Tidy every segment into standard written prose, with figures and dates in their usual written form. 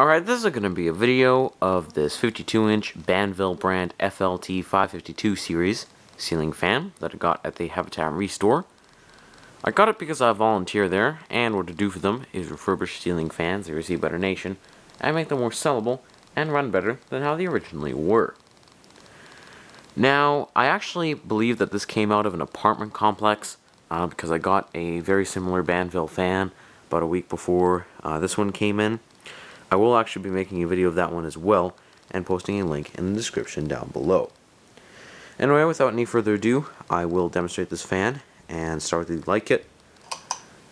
Alright, this is going to be a video of this 52-inch Banvil brand FLT 552 series ceiling fan that I got at the Habitat Restore. I got it because I volunteer there, and what to do for them is refurbish ceiling fans they receive by donation and make them more sellable and run better than how they originally were. Now, I actually believe that this came out of an apartment complex because I got a very similar Banvil fan about a week before this one came in. I will actually be making a video of that one as well, and posting a link in the description down below. Anyway, without any further ado, I will demonstrate this fan and start with the light kit.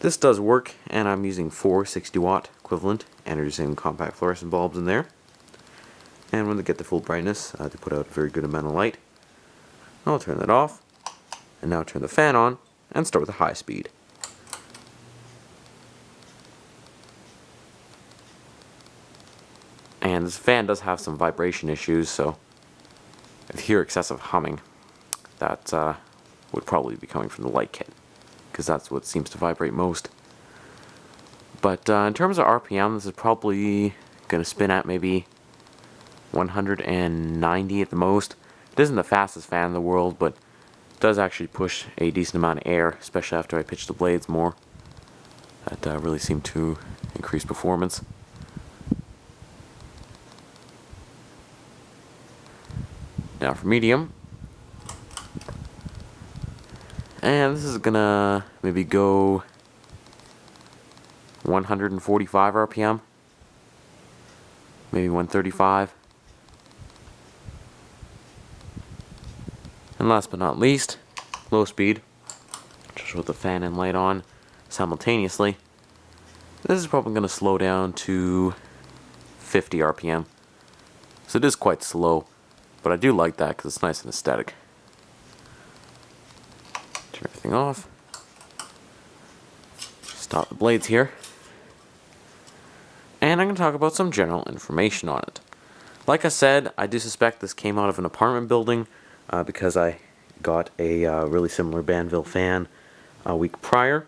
This does work, and I'm using 4 60-watt equivalent energy-saving compact fluorescent bulbs in there. And when they get the full brightness, they put out a very good amount of light. I'll turn that off, and now turn the fan on, and start with a high speed. And this fan does have some vibration issues, so if you hear excessive humming, that would probably be coming from the light kit, because that's what seems to vibrate most. But in terms of RPM, this is probably going to spin at maybe 190 at the most. It isn't the fastest fan in the world, but it does actually push a decent amount of air, especially after I pitch the blades more. That really seemed to increase performance. Now for medium, and this is gonna maybe go 145 RPM, maybe 135. And last but not least, low speed, just with the fan and light on simultaneously. This is probably gonna slow down to 50 RPM, so it is quite slow. But I do like that because it's nice and aesthetic. Turn everything off. Stop the blades here. And I'm going to talk about some general information on it. Like I said, I do suspect this came out of an apartment building because I got a really similar Banvil fan a week prior.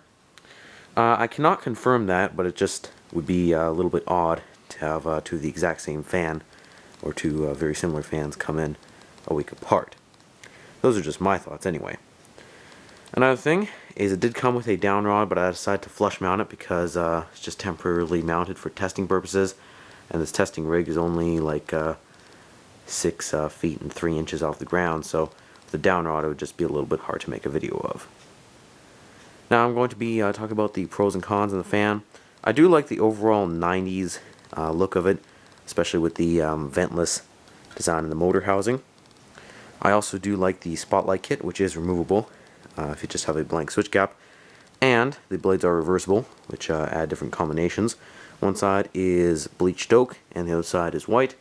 I cannot confirm that, but it just would be a little bit odd to have two of the exact same fan, or two very similar fans come in a week apart. Those are just my thoughts anyway. Another thing is it did come with a down rod, but I decided to flush mount it because it's just temporarily mounted for testing purposes, and this testing rig is only like 6 feet and 3 inches off the ground, so with the down rod it would just be a little bit hard to make a video of. Now I'm going to be talking about the pros and cons of the fan. I do like the overall 90s look of it, especially with the ventless design in the motor housing. I also do like the spotlight kit, which is removable if you just have a blank switch gap, and the blades are reversible, which add different combinations. One side is bleached oak and the other side is white.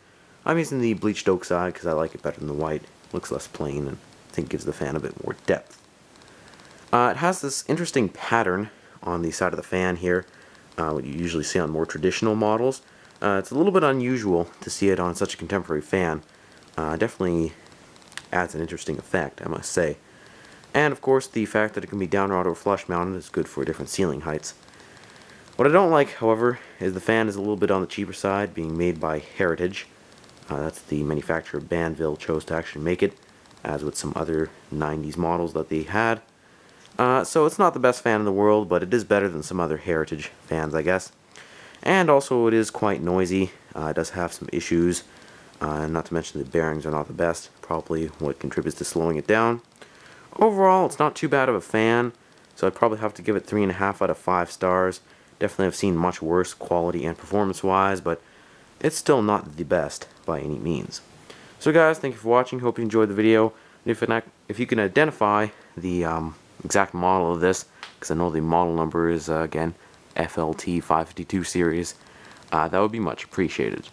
I'm using the bleached oak side because I like it better than the white. It looks less plain and I think gives the fan a bit more depth. It has this interesting pattern on the side of the fan here, what you usually see on more traditional models. It's a little bit unusual to see it on such a contemporary fan. Definitely adds an interesting effect, I must say. And of course, the fact that it can be down rod or flush mounted is good for different ceiling heights. What I don't like, however, is the fan is a little bit on the cheaper side, being made by Heritage. That's the manufacturer Banvil chose to actually make it, as with some other 90s models that they had. So it's not the best fan in the world, but it is better than some other Heritage fans, I guess. And also it is quite noisy. It does have some issues, not to mention the bearings are not the best, probably what contributes to slowing it down. Overall, it's not too bad of a fan, so I'd probably have to give it 3.5 out of 5 stars. Definitely have seen much worse quality and performance wise, but it's still not the best by any means. So guys, thank you for watching, hope you enjoyed the video. If you can identify the exact model of this, because I know the model number is again FLT 552 series, that would be much appreciated.